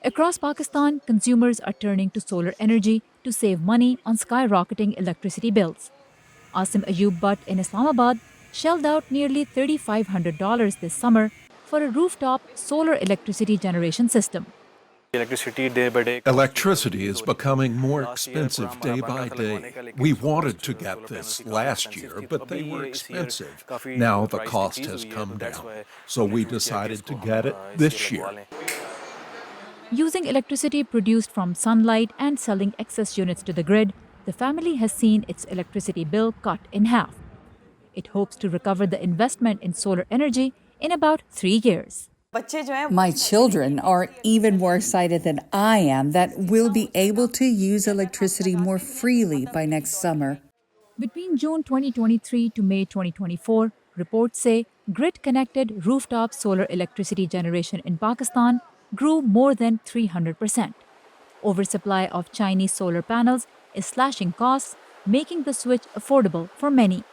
Across Pakistan, consumers are turning to solar energy to save money on skyrocketing electricity bills. Asim Ayub Butt in Islamabad shelled out nearly $3,500 this summer for a rooftop solar electricity generation system. Electricity is becoming more expensive day by day. We wanted to get this last year, but they were expensive. Now the cost has come down, so we decided to get it this year. Using electricity produced from sunlight and selling excess units to the grid, the family has seen its electricity bill cut in half. It hopes to recover the investment in solar energy in about 3 years. My children are even more excited than I am that we'll be able to use electricity more freely by next summer. Between June 2023 to May 2024, reports say grid-connected rooftop solar electricity generation in Pakistan grew more than 300%. Oversupply of Chinese solar panels is slashing costs, making the switch affordable for many.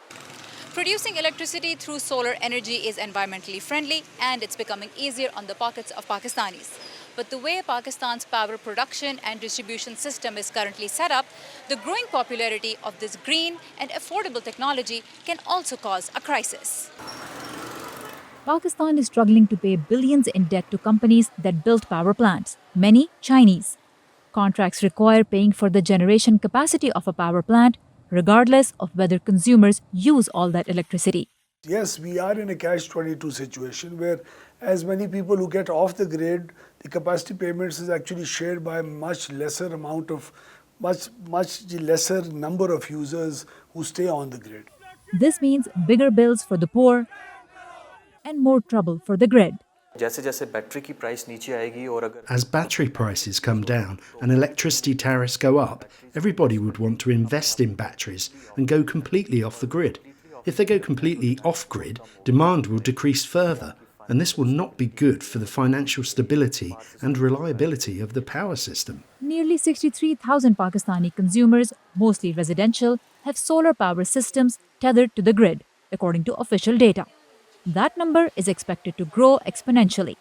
Producing electricity through solar energy is environmentally friendly and it's becoming easier on the pockets of Pakistanis. But the way Pakistan's power production and distribution system is currently set up, the growing popularity of this green and affordable technology can also cause a crisis. Pakistan is struggling to pay billions in debt to companies that built power plants, many Chinese. Contracts require paying for the generation capacity of a power plant, regardless of whether consumers use all that electricity. Yes, we are in a catch-22 situation where as many people who get off the grid, the capacity payments is actually shared by a much lesser number of users who stay on the grid. This means bigger bills for the poor and more trouble for the grid. As battery prices come down and electricity tariffs go up, everybody would want to invest in batteries and go completely off the grid. If they go completely off-grid, demand will decrease further, and this will not be good for the financial stability and reliability of the power system. Nearly 63,000 Pakistani consumers, mostly residential, have solar power systems tethered to the grid, according to official data. That number is expected to grow exponentially.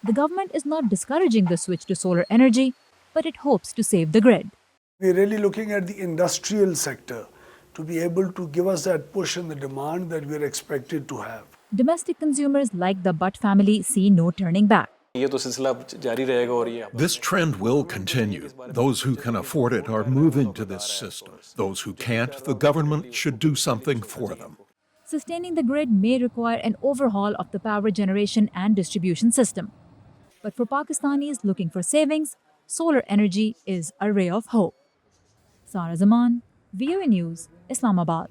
The government is not discouraging the switch to solar energy, but it hopes to save the grid. We're really looking at the industrial sector to be able to give us that push in the demand that we're expected to have. Domestic consumers like the Butt family see no turning back. This trend will continue. Those who can afford it are moving to this system. Those who can't, the government should do something for them. Sustaining the grid may require an overhaul of the power generation and distribution system. But for Pakistanis looking for savings, solar energy is a ray of hope. Sarah Zaman, VOA News, Islamabad.